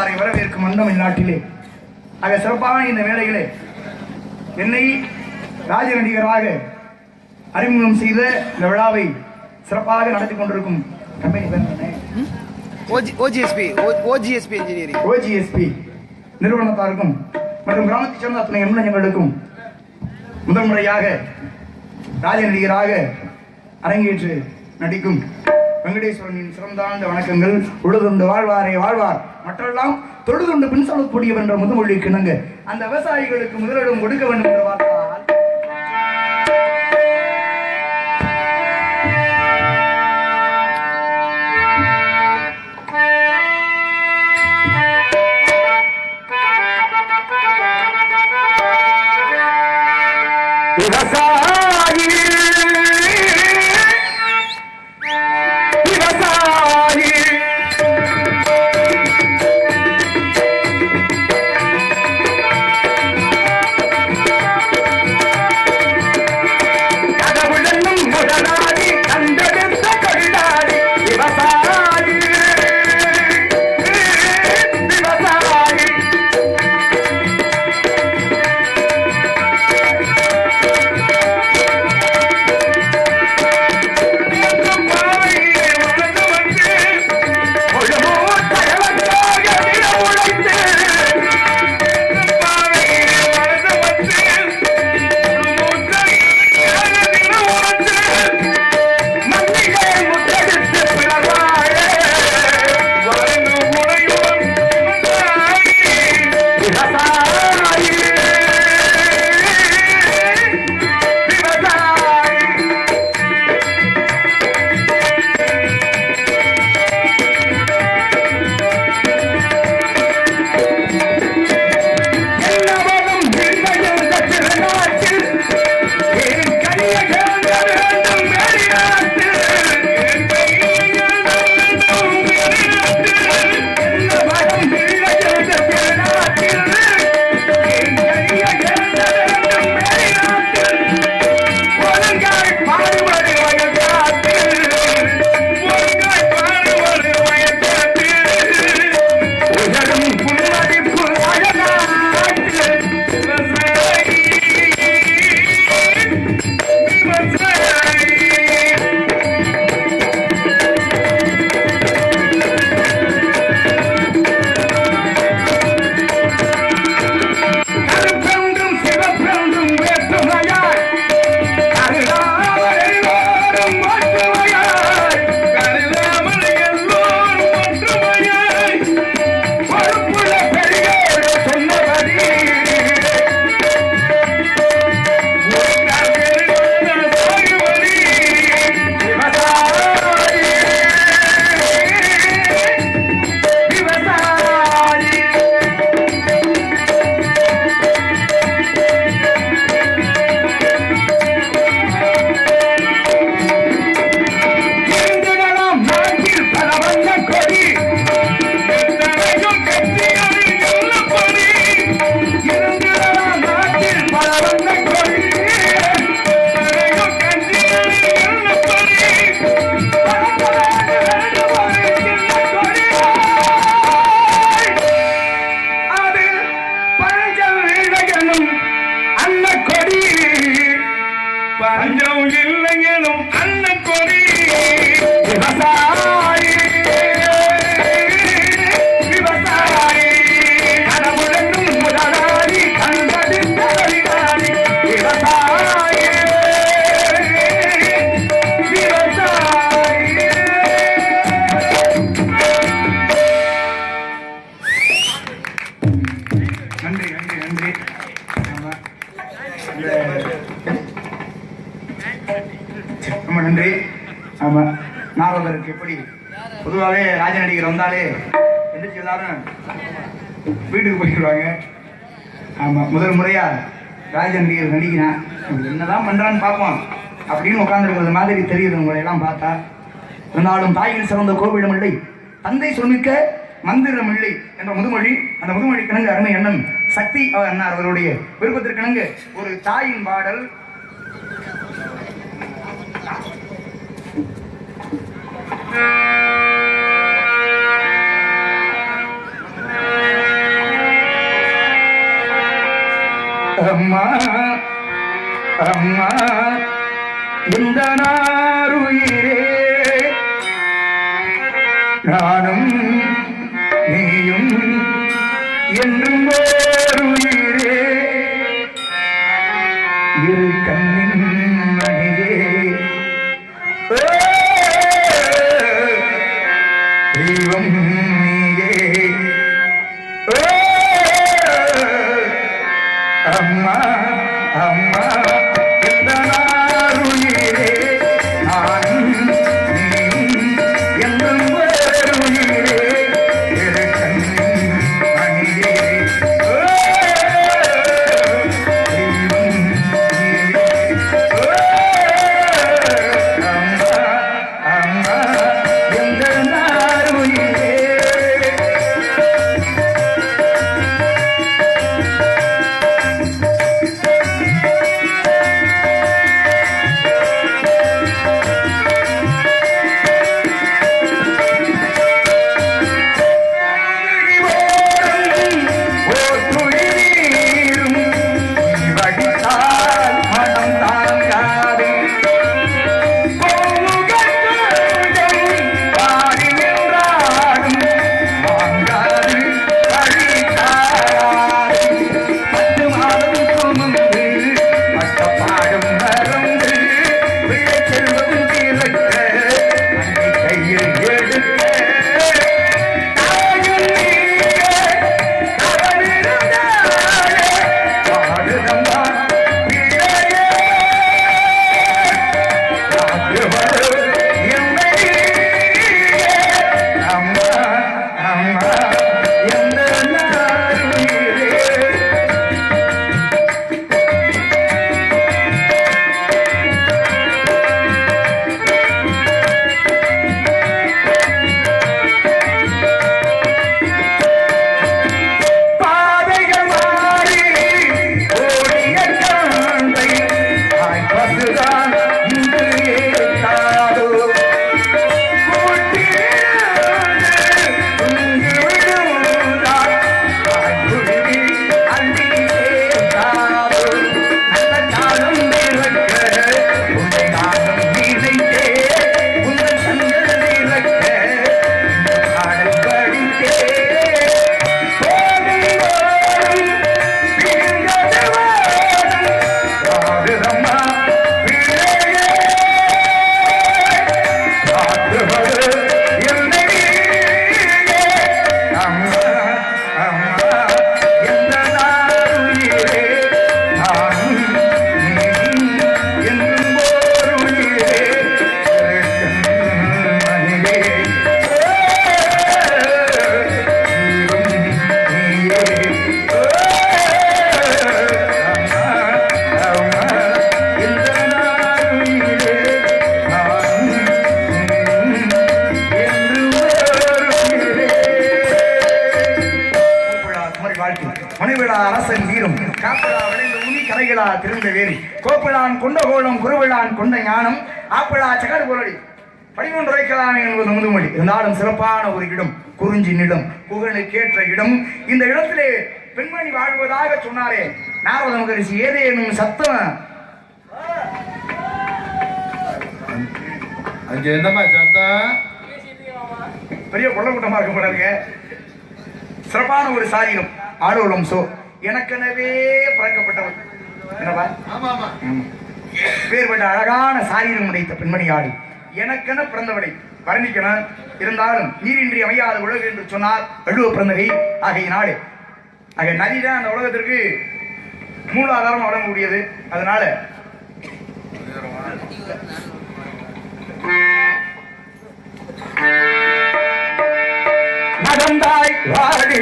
வாழ்வாரை வரவேற்கும் மன்றம் இந்நாட்டிலே ஆக சிறப்பான இந்த வேளையிலே என்னை ராஜ நடிகராக அறிமுகம் செய்த இந்த விழாவை சிறப்பாக நடத்தி கொண்டிருக்கும் கம்பெனி OGSP நிறுவனத்தாருக்கும் மற்றும் கிராமத்தைச் சேர்ந்த அத்தனை எண்ணங்களுக்கும் முதல் முறையாக ராஜ நடிகராக அரங்கேற்று நடிக்கும் வெங்கடேஸ்வரனின் சிறந்தாழ்ந்த வணக்கங்கள். உழுதுண்டு வாழ்வாரை வாழ்வார் மற்றெல்லாம் தொழுதுண்டு பின் சொல்லக்கூடியவர் என்ற முதுமொழி கிணங்க அந்த விவசாயிகளுக்கு முதலிடம் கொடுக்க வேண்டும் என்று பார்த்தால் நன்றி. ஆமா, நாவலருக்கு எப்படி பொதுவாகவே ராஜ நடிகர் வந்தாலே எந்திரிச்சு எல்லாரும் வீட்டுக்கு போயிடுவாங்க. ஆமா, முதல் முறையா ராஜ நடிகர் நடிக்கிறான், என்னதான் பண்றான்னு பார்ப்போம் அப்படின்னு உட்கார்ந்துருக்கிறது மாதிரி தெரியுது உங்களை எல்லாம் பார்த்தா. இருந்தாலும் தாயில் சிறந்த கோவிலும் இல்லை, தந்தை சொல்மிக்க மந்திரம் இல்லை என்ற முதுமொழி, அந்த முதுமொழி கிணங்கு அருமை அண்ணன் சக்தி அண்ணார் அவருடைய விருப்பத்திற்கிணங்கு ஒரு தாயின் பாடல். அம்மா அம்மா இந்த நாருயிரே நானும் நீயும் என்றும் ஓருயிரே இரு கண்ணின் மணியே தெய்வம் நீயே அம்மா அம்மா இந்த நாருயிரே நானும் நீயும் என்றும் ஓருயிரே இரு கண்ணின் மணியே தெய்வம் அம்மா எந்த நாருயிரே மணிவிழா அரசன் வீரும் காப்பிழா விளைந்த உனி கரைகளா திருந்த வேரி கோப்பிழான் கொண்ட கோலம் குருவிழான் கொண்ட ஞானம் ஆப்பிழா சகடு பொருளி படிமொன்று வைக்கலாம் என்பது முதுமொழி. இருந்தாலும் சிறப்பான ஒரு இடம், குறிஞ்சினிடம், புகழுக்கேற்ற இடம். இந்த இடத்திலே பெண்மணி வாழ்வதாக சொன்னாரே நாரத மகரிஷி, ஏதேனும் சத்தம் அங்க என்னமா சத்தம்? பெரிய கொள்ள கூட்டமா இருக்க போறாங்க. சிறப்பான ஒரு சாரீரம், ஆடோளம் சோ எனக்கெனவே பிறக்கப்பட்டவர் என்னவா பேர்பட்ட அழகான சாரீரம் உடைத்த பெண்மணி ஆடு எனக்கென பிறந்தவளை வர்ணிக்கணும். இருந்தாலும் நீரின்றி அமையாத உலகு என்று சொன்னார் வள்ளுவ பிறந்தகை ஆகையினாடு ஆக நதிதான் அந்த உலகத்திற்கு மூலாதாரம் வழங்கக்கூடியது. அதனால நடந்தாய் வாடி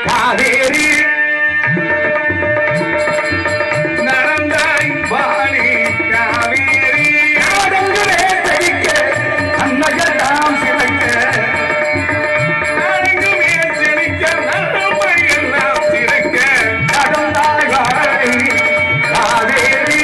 காவேரி நடந்தாய் வாடி காவேரி நாடங்களே தெரிக்க அன்னகதாம் சிவக்க நாடங்களே தெரிக்க நல்லமையெல்லாம் சிறக்க நடந்தாய் வாடி காவேரி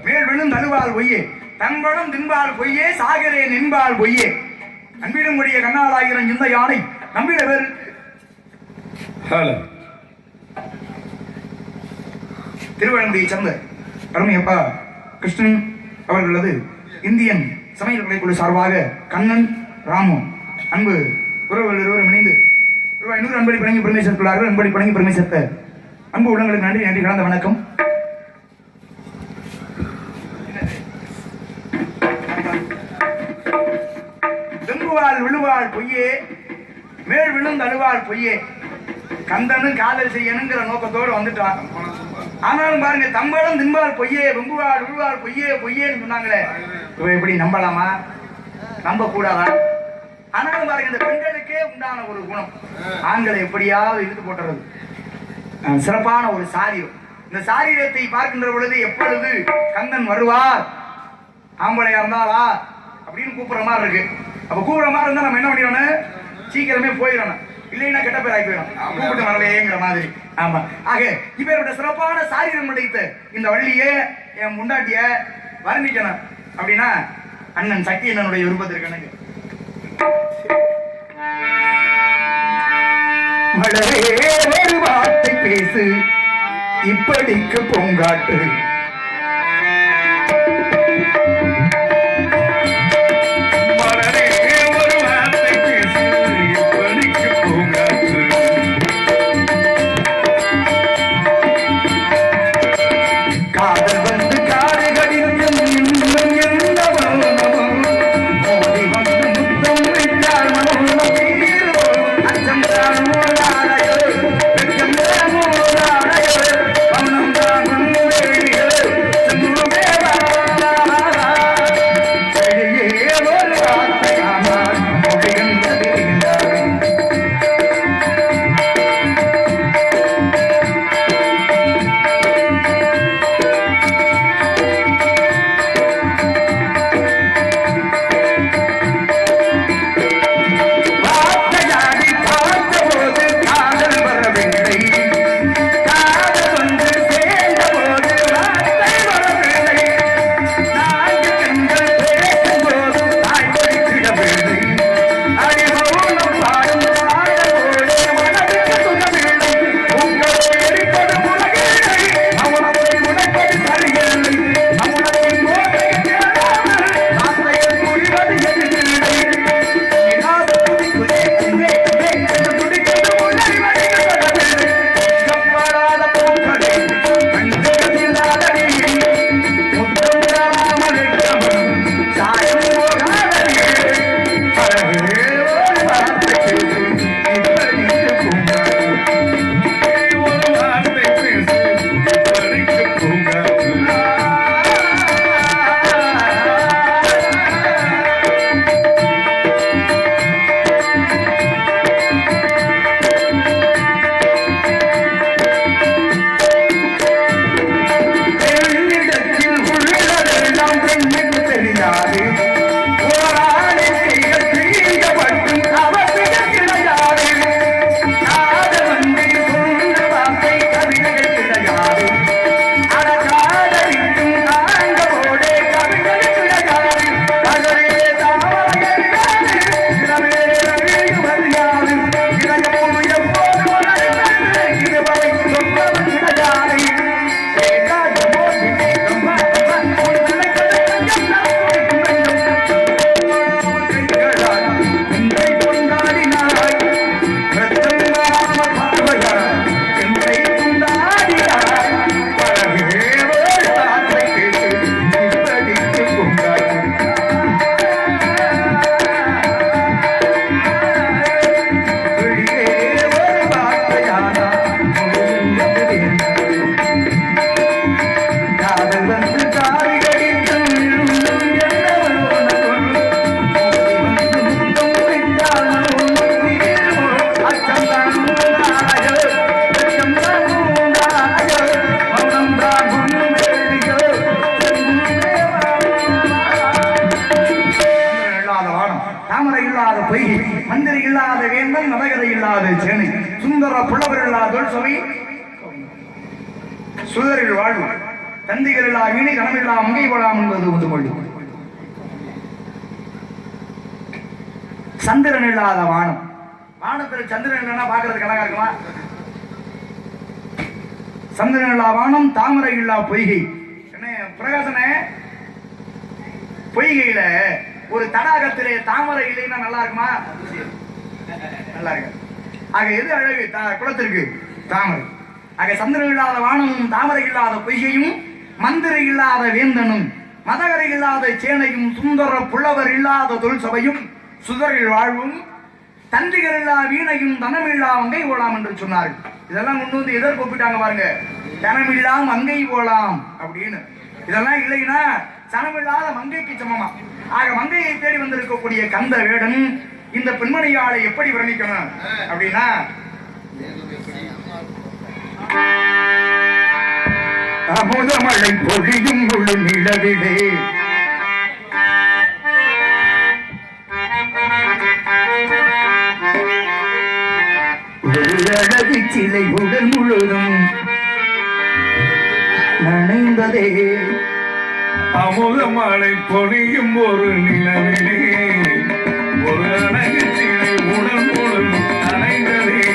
மேல் விழும் தழுவால் பொய்யே தன்படம் தின்பால் பொய்யே சாகரே நின்பால் பொய்யே அன்பிடும் கூடிய கண்ணாலாயிரம் இந்த யானை நம்பிட பேர் திருவண்ணாமலையை சேர்ந்த அருமையப்பா கிருஷ்ணன் அவர்களது இந்தியன் சமையல் கலைக்குழு சார்பாக கண்ணன் ராமு அன்பு உறவுகள் இருவரும் இணைந்து ரூபாய் 100 அன்படி பழங்கி பெருமை சேர்த்துள்ளார்கள். அன்படி பழங்கி பெருமை சேர்த்த அன்பு உள்ளங்களுக்கு நன்றி நன்றி கலந்த வணக்கம். வெம்புவாள் விழுவாள் பொய்யே மேல் விழுந்து அழுவாள் பொய்யே கந்தனும் காதல் செய்யணுங்கிற நோக்கத்தோடு வந்துட்டான். ஆனாலும் பாருங்க தம்பளம் தின்பால் பொய்யே வெம்புவாள் விழுவாள் பொய்யே பொய்யேன்னு சொன்னாங்களே எப்படி நம்பலாமா நம்ப கூடாதா? ஆனாலும் பாருங்க இந்த பெண்களுக்கே உண்டான ஒரு குணம் ஆண்களை எப்படியாவது இழுத்து போட்டுறது சிறப்பான ஒரு சாரீரம். இந்த சாரீரத்தை பார்க்கின்ற பொழுது எப்பொழுது கந்தன் வருவார் ஆம்பளையா இருந்தாரா அப்படின்னு கூப்பிடுற மாதிரி இருக்கு. அப்ப கூப்பிடுற மாதிரி இருந்தா நம்ம என்ன பண்ணிடணும் சீக்கிரமே போயிடணும் இல்லைன்னா கெட்ட பேர் ஆகி போயிடும் கூப்பிட்டு வரலையேங்கிற மாதிரி. ஆமா ஆக இவருடைய சிறப்பான சாரீரம் கிடைத்த இந்த வள்ளியே என் முண்டாட்டிய வர்ணிக்கணும் அப்படின்னா அண்ணன் சக்தி அண்ணனுடைய விருப்பத்திற்கு எனக்கு மலரே ஒரு வார்த்தை பேசு இப்படிக்கு பூங்காட்டு மலரே ஒரு வார்த்தை பேசு இப்படிக்கு பூங்காட்டு காதல் வந்து காடு கடிதம் இன்னும் எந்த மோதி வந்து முத்தம் விட்டால் அச்சம் தான் மந்திரி இல்லாத வேந்தன் நவகதை இல்லாத சேனை சுந்தர புலவர் இல்லாத சபை சுதரில் வாழ்வு தந்திகள் இல்லா வீணை கனமில்லா மங்கை போலாம் என்பது முதுமொழி. சந்திரன் இல்லாத வானம். வானத்தில் சந்திரன் இல்லைன்னா பார்க்கறதுக்கு அழகா இருக்குமா? சந்திரன் இல்லா வானம், தாமரை இல்லா பொய்கை. என்ன பிரகாசனே, பொய்கையில ஒரு தடாகத்திலே தாமரை இல்லைன்னா நல்லா இருக்குமா? நல்லா இருக்கு. ஆக எது அழகு குளத்திற்கு? தாமரை. ஆக சந்திரன் இல்லாத வானமும், தாமரை இல்லாத பொய்கையும், மந்திரை இல்லாத வேந்தனும், மதகரை இல்லாத சேனையும், சுந்தர புலவர் இல்லாத தொல் சபையும், சுதரில் வாழ்வும், தந்திகள் இல்லா வீணையும், தனமில்லா மங்கை போலாம் என்று சொன்னார்கள். இதெல்லாம் கொண்டு வந்து எதற்கு ஒப்பிட்டாங்க பாருங்க. தனமில்லா மங்கை போலாம் அப்படின்னு. இதெல்லாம் இல்லைன்னா சனமில்லாத மங்கைக்கு சமமா. ஆக மங்கையை தேடி வந்திருக்கக்கூடிய கந்த வேடன் இந்த பெண்மணியாளை எப்படி வர்ணிக்கணும் அப்படின்னா, அமுதமழை பொழியும் முழு நிலவிலே ஒரு அழகு சிலை உடல் முழுதும் நனைந்ததே. அமுதமழை பொழியும் ஒரு நிலவிலே ஒரு அழகு சிலை உடல் முழுதும் நனைந்ததே.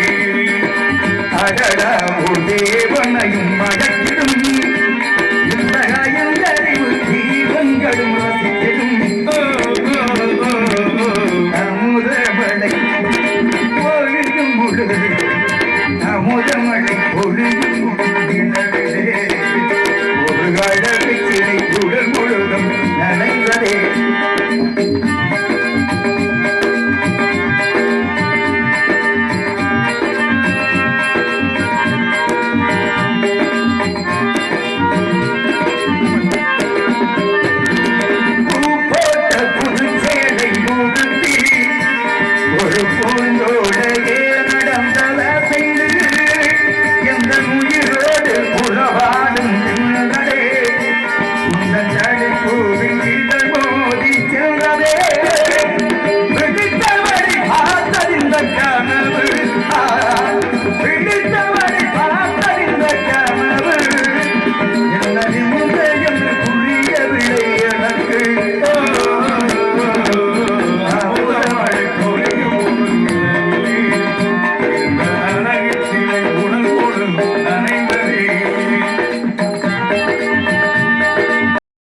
அடடா ஒரு தேவனையும் மழை